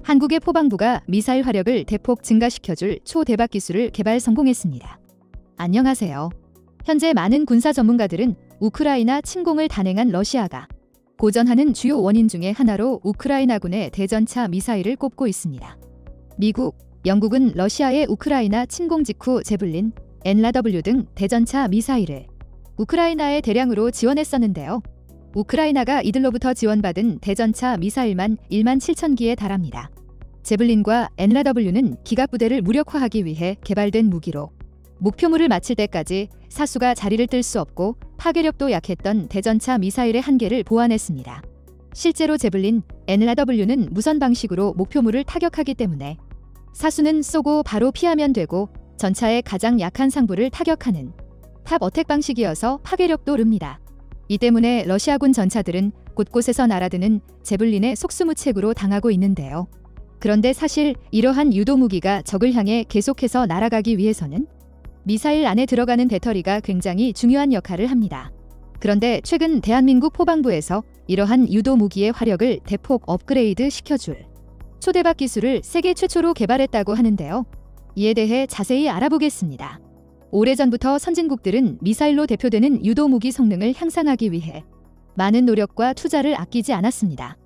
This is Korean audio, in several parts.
한국의 포방부가 미사일 화력을 대폭 증가시켜줄 초대박 기술을 개발 성공했습니다. 안녕하세요. 현재 많은 군사 전문가들은 우크라이나 침공을 단행한 러시아가 고전하는 주요 원인 중에 하나로 우크라이나군의 대전차 미사일을 꼽고 있습니다. 미국, 영국은 러시아의 우크라이나 침공 직후 제블린, NLAW 등 대전차 미사일을 우크라이나에 대량으로 지원했었는데요. 우크라이나가 이들로부터 지원받은 대전차 미사일만 1만 7천 기에 달합니다. 제블린과 NLAW는 기갑부대를 무력화하기 위해 개발된 무기로 목표물을 마칠 때까지 사수가 자리를 뜰 수 없고 파괴력도 약했던 대전차 미사일의 한계를 보완했습니다. 실제로 제블린, NLAW는 무선 방식으로 목표물을 타격하기 때문에 사수는 쏘고 바로 피하면 되고 전차의 가장 약한 상부를 타격하는 탑 어택 방식이어서 파괴력도 오릅니다. 이 때문에 러시아군 전차들은 곳곳에서 날아드는 제블린의 속수무책으로 당하고 있는데요. 그런데 사실 이러한 유도무기가 적을 향해 계속해서 날아가기 위해서는 미사일 안에 들어가는 배터리가 굉장히 중요한 역할을 합니다. 그런데 최근 대한민국 포방부에서 이러한 유도무기의 화력을 대폭 업그레이드 시켜줄 초대박 기술을 세계 최초로 개발했다고 하는데요. 이에 대해 자세히 알아보겠습니다. 오래전부터 선진국들은 미사일로 대표되는 유도무기 성능을 향상하기 위해 많은 노력과 투자를 아끼지 않았습니다.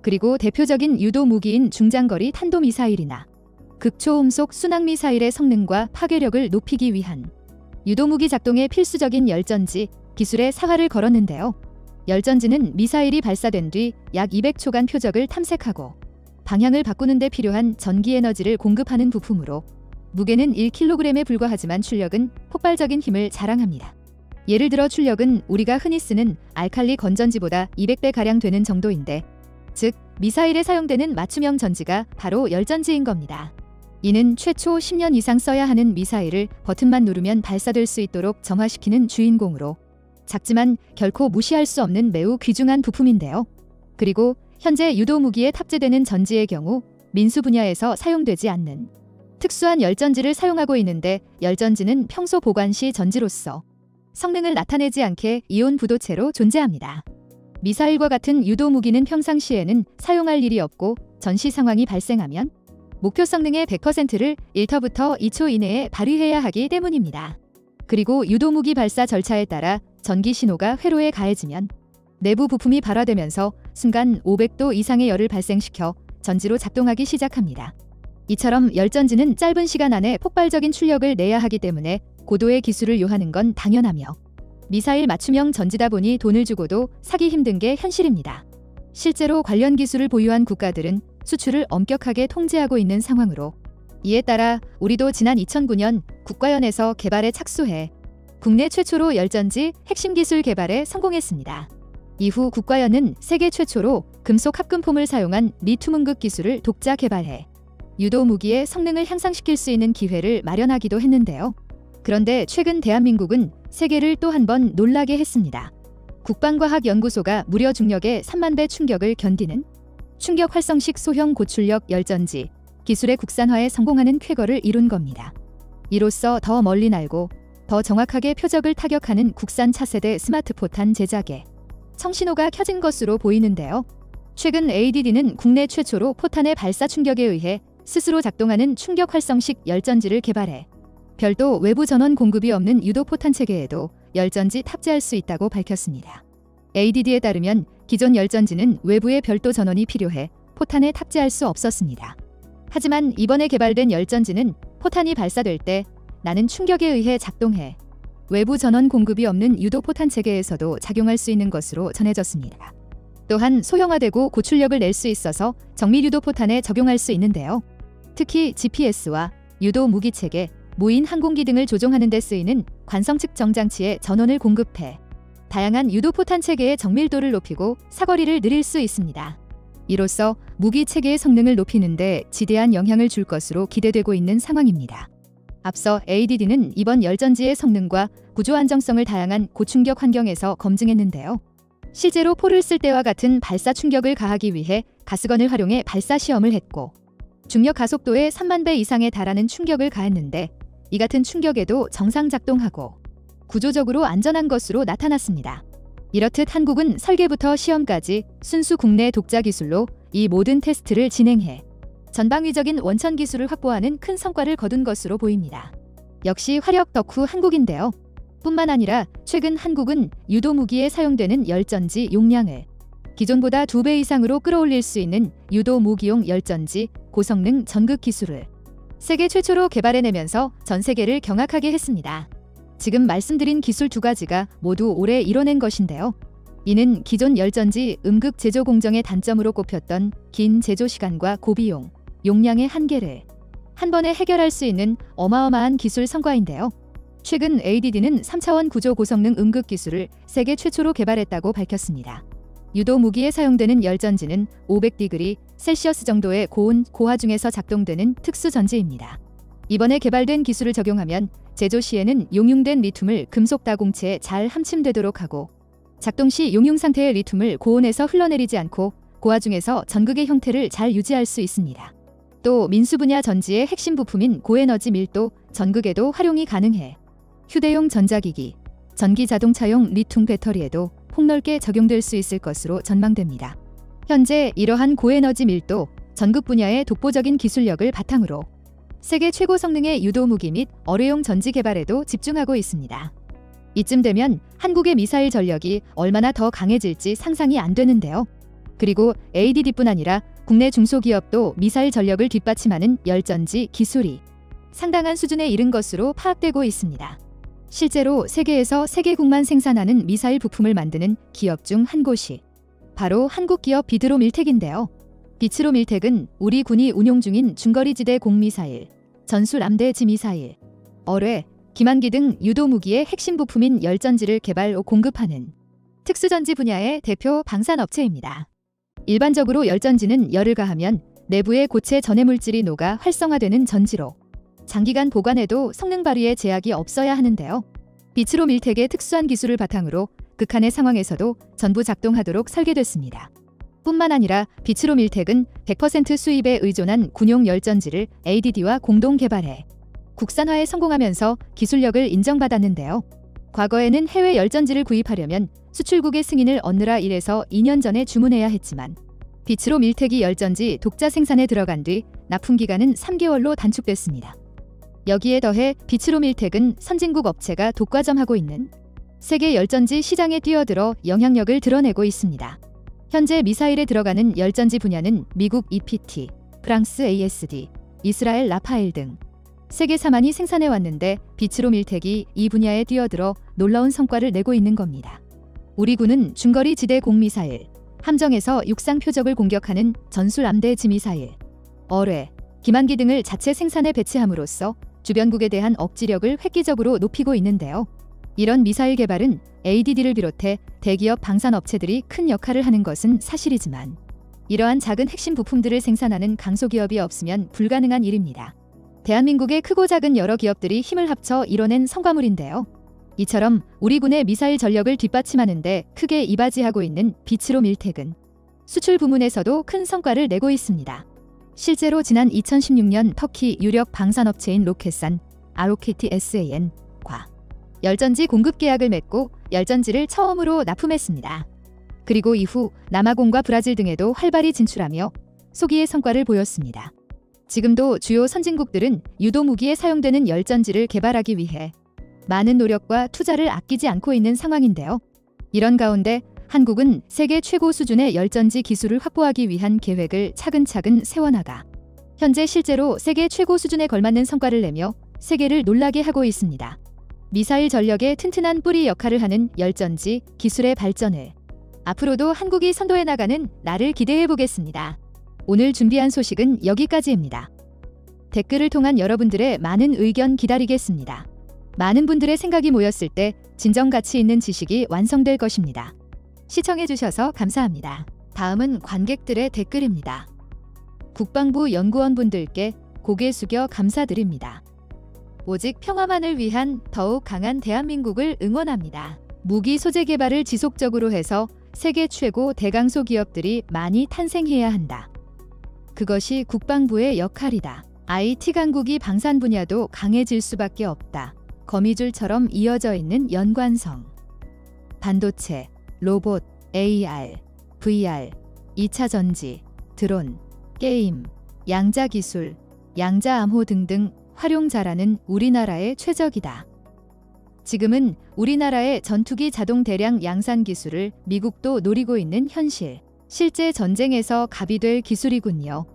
그리고 대표적인 유도무기인 중장거리 탄도미사일이나 극초음속 순항미사일의 성능과 파괴력을 높이기 위한 유도무기 작동에 필수적인 열전지 기술에 사활을 걸었는데요. 열전지는 미사일이 발사된 뒤 약 200초간 표적을 탐색하고 방향을 바꾸는 데 필요한 전기 에너지를 공급하는 부품으로 무게는 1kg에 불과하지만 출력은 폭발적인 힘을 자랑합니다. 예를 들어 출력은 우리가 흔히 쓰는 알칼리 건전지보다 200배가량 되는 정도인데, 즉 미사일에 사용되는 맞춤형 전지가 바로 열전지인 겁니다. 이는 최초 10년 이상 써야 하는 미사일을 버튼만 누르면 발사될 수 있도록 정화시키는 주인공으로 작지만 결코 무시할 수 없는 매우 귀중한 부품인데요. 그리고 현재 유도무기에 탑재되는 전지의 경우 민수 분야에서 사용되지 않는 특수한 열전지를 사용하고 있는데, 열전지는 평소 보관 시 전지로서 성능을 나타내지 않게 이온 부도체로 존재합니다. 미사일과 같은 유도무기는 평상시에는 사용할 일이 없고 전시 상황이 발생하면 목표 성능의 100%를 1터부터 2초 이내에 발휘해야 하기 때문입니다. 그리고 유도무기 발사 절차에 따라 전기 신호가 회로에 가해지면 내부 부품이 발화되면서 순간 500도 이상의 열을 발생시켜 전지로 작동하기 시작합니다. 이처럼 열전지는 짧은 시간 안에 폭발적인 출력을 내야 하기 때문에 고도의 기술을 요하는 건 당연하며 미사일 맞춤형 전지다 보니 돈을 주고도 사기 힘든 게 현실입니다. 실제로 관련 기술을 보유한 국가들은 수출을 엄격하게 통제하고 있는 상황으로, 이에 따라 우리도 지난 2009년 국가연에서 개발에 착수해 국내 최초로 열전지 핵심 기술 개발에 성공했습니다. 이후 국가연은 세계 최초로 금속 합금폼을 사용한 리튬음극 기술을 독자 개발해 유도무기의 성능을 향상시킬 수 있는 기회를 마련하기도 했는데요. 그런데 최근 대한민국은 세계를 또 한 번 놀라게 했습니다. 국방과학연구소가 무려 중력의 3만 배 충격을 견디는 충격 활성식 소형 고출력 열전지 기술의 국산화에 성공하는 쾌거를 이룬 겁니다. 이로써 더 멀리 날고 더 정확하게 표적을 타격하는 국산 차세대 스마트포탄 제작에 청신호가 켜진 것으로 보이는데요. 최근 ADD는 국내 최초로 포탄의 발사 충격에 의해 스스로 작동하는 충격 활성식 열전지를 개발해 별도 외부 전원 공급이 없는 유도포탄 체계에도 열전지 탑재할 수 있다고 밝혔습니다. ADD에 따르면 기존 열전지는 외부의 별도 전원이 필요해 포탄에 탑재할 수 없었습니다. 하지만 이번에 개발된 열전지는 포탄이 발사될 때 나는 충격에 의해 작동해 외부 전원 공급이 없는 유도포탄 체계에서도 작용할 수 있는 것으로 전해졌습니다. 또한 소형화되고 고출력을 낼 수 있어서 정밀 유도포탄에 적용할 수 있는데요. 특히 GPS와 유도 무기체계, 무인 항공기 등을 조종하는 데 쓰이는 관성 측정 장치에 전원을 공급해 다양한 유도포탄 체계의 정밀도를 높이고 사거리를 늘릴 수 있습니다. 이로써 무기 체계의 성능을 높이는 데 지대한 영향을 줄 것으로 기대되고 있는 상황입니다. 앞서 ADD는 이번 열전지의 성능과 구조 안정성을 다양한 고충격 환경에서 검증했는데요. 실제로 포를 쓸 때와 같은 발사 충격을 가하기 위해 가스건을 활용해 발사 시험을 했고, 중력 가속도의 3만 배 이상에 달하는 충격을 가했는데 이 같은 충격에도 정상 작동하고 구조적으로 안전한 것으로 나타났습니다. 이렇듯 한국은 설계부터 시험까지 순수 국내 독자 기술로 이 모든 테스트를 진행해 전방위적인 원천 기술을 확보하는 큰 성과를 거둔 것으로 보입니다. 역시 화력 덕후 한국인데요. 뿐만 아니라 최근 한국은 유도 무기에 사용되는 열전지 용량을 기존보다 2배 이상으로 끌어올릴 수 있는 유도 무기용 열전지 고성능 전극 기술을 세계 최초로 개발해내면서 전 세계를 경악하게 했습니다. 지금 말씀드린 기술 2가지가 모두 올해 이뤄낸 것인데요. 이는 기존 열전지 음극 제조 공정의 단점으로 꼽혔던 긴 제조 시간과 고비용, 용량의 한계를 한 번에 해결할 수 있는 어마어마한 기술 성과인데요. 최근 ADD는 3차원 구조 고성능 음극 기술을 세계 최초로 개발했다고 밝혔습니다. 유도 무기에 사용되는 열전지는 500°C 정도의 고온, 고하중에서 작동되는 특수 전지입니다. 이번에 개발된 기술을 적용하면 제조 시에는 용융된 리튬을 금속 다공체에 잘 함침되도록 하고 작동 시 용융 상태의 리튬을 고온에서 흘러내리지 않고 고하중에서 전극의 형태를 잘 유지할 수 있습니다. 또 민수 분야 전지의 핵심 부품인 고에너지 밀도 전극에도 활용이 가능해 휴대용 전자기기, 전기 자동차용 리튬 배터리에도 폭넓게 적용될 수 있을 것으로 전망됩니다. 현재 이러한 고에너지 밀도 전극 분야의 독보적인 기술력을 바탕으로 세계 최고 성능의 유도 무기 및 어뢰용 전지 개발에도 집중하고 있습니다. 이쯤 되면 한국의 미사일 전력이 얼마나 더 강해질지 상상이 안 되는데요. 그리고 ADD뿐 아니라 국내 중소기업도 미사일 전력을 뒷받침하는 열전지 기술이 상당한 수준에 이른 것으로 파악되고 있습니다. 실제로 세계에서 세계국만 생산하는 미사일 부품을 만드는 기업 중 한 곳이 바로 한국 기업 비드로밀텍인데요. 비츠로밀텍은 우리 군이 운용 중인 중거리지대 공미사일, 전술함대 지미사일, 어뢰, 기만기 등 유도 무기의 핵심 부품인 열전지를 개발, 공급하는 특수전지 분야의 대표 방산업체입니다. 일반적으로 열전지는 열을 가하면 내부의 고체 전해물질이 녹아 활성화되는 전지로 장기간 보관해도 성능 발휘에 제약이 없어야 하는데요. 비츠로밀텍의 특수한 기술을 바탕으로 극한의 상황에서도 전부 작동하도록 설계됐습니다. 뿐만 아니라 비츠로밀텍은 100% 수입에 의존한 군용 열전지를 ADD와 공동 개발해 국산화에 성공하면서 기술력을 인정받았는데요. 과거에는 해외 열전지를 구입하려면 수출국의 승인을 얻느라 1에서 2년 전에 주문해야 했지만 비츠로밀텍이 열전지 독자 생산에 들어간 뒤 납품 기간은 3개월로 단축됐습니다. 여기에 더해 비츠로밀텍은 선진국 업체가 독과점하고 있는 세계 열전지 시장에 뛰어들어 영향력을 드러내고 있습니다. 현재 미사일에 들어가는 열전지 분야는 미국 EPT, 프랑스 ASD, 이스라엘 라파엘 등 세계 4만이 생산해 왔는데 비츠로밀텍이 이 분야에 뛰어들어 놀라운 성과를 내고 있는 겁니다. 우리 군은 중거리 지대 공미사일, 함정에서 육상 표적을 공격하는 전술함대 지미사일, 어뢰, 기만기 등을 자체 생산해 배치함으로써 주변국에 대한 억지력을 획기적으로 높이고 있는데요. 이런 미사일 개발은 ADD를 비롯해 대기업 방산업체들이 큰 역할을 하는 것은 사실이지만 이러한 작은 핵심 부품들을 생산하는 강소기업이 없으면 불가능한 일입니다. 대한민국의 크고 작은 여러 기업들이 힘을 합쳐 이뤄낸 성과물인데요. 이처럼 우리 군의 미사일 전력을 뒷받침하는 데 크게 이바지하고 있는 비츠로밀텍은 수출 부문에서도 큰 성과를 내고 있습니다. 실제로 지난 2016년 터키 유력 방산업체인 로켓산 아로케티 SAN과 열전지 공급 계약을 맺고 열전지를 처음으로 납품했습니다. 그리고 이후 남아공과 브라질 등에도 활발히 진출하며 소기의 성과를 보였습니다. 지금도 주요 선진국들은 유도 무기에 사용되는 열전지를 개발하기 위해 많은 노력과 투자를 아끼지 않고 있는 상황인데요. 이런 가운데 한국은 세계 최고 수준의 열전지 기술을 확보하기 위한 계획을 차근차근 세워나가 현재 실제로 세계 최고 수준에 걸맞는 성과를 내며 세계를 놀라게 하고 있습니다. 미사일 전력의 튼튼한 뿌리 역할을 하는 열전지 기술의 발전을 앞으로도 한국이 선도해 나가는 날을 기대해 보겠습니다. 오늘 준비한 소식은 여기까지입니다. 댓글을 통한 여러분들의 많은 의견 기다리겠습니다. 많은 분들의 생각이 모였을 때 진정 가치 있는 지식이 완성될 것입니다. 시청해주셔서 감사합니다. 다음은 관객들의 댓글입니다. 국방부 연구원분들께 고개 숙여 감사드립니다. 오직 평화만을 위한 더욱 강한 대한민국을 응원합니다. 무기 소재 개발을 지속적으로 해서 세계 최고 대강소 기업들이 많이 탄생해야 한다. 그것이 국방부의 역할이다. IT 강국이 방산 분야도 강해질 수밖에 없다. 거미줄처럼 이어져 있는 연관성. 반도체, 로봇, AR, VR, 2차 전지, 드론, 게임, 양자 기술, 양자 암호 등등 활용자라는 우리나라의 최적이다. 지금은 우리나라의 전투기 자동 대량 양산 기술을 미국도 노리고 있는 현실. 실제 전쟁에서 갑이 될 기술이군요.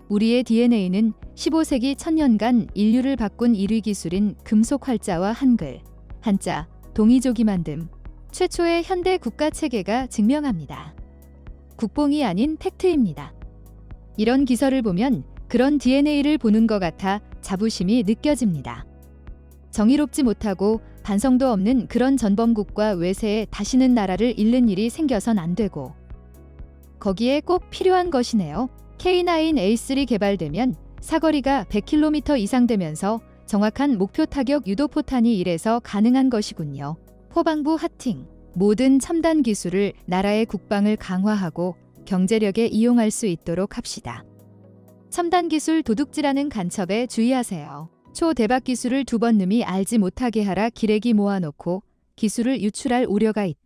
우리의 DNA는 15세기 1000년간 인류를 바꾼 1위 기술인 금속 활자와 한글, 한자, 동이조기 만듦, 최초의 현대 국가 체계가 증명합니다. 국뽕이 아닌 팩트입니다. 이런 기설을 보면 그런 DNA를 보는 것 같아 자부심이 느껴집니다. 정의롭지 못하고 반성도 없는 그런 전범국과 외세에 다시는 나라를 잃는 일이 생겨선 안 되고, 거기에 꼭 필요한 것이네요. K9A3 개발되면 사거리가 100km 이상 되면서 정확한 목표 타격 유도 포탄이 1에서 가능한 것이군요. 포방부 하팅, 모든 첨단 기술을 나라의 국방을 강화하고 경제력에 이용할 수 있도록 합시다. 첨단 기술 도둑질하는 간첩에 주의하세요. 초대박 기술을 2번 놈이 알지 못하게 하라 기레기 모아놓고 기술을 유출할 우려가 있다.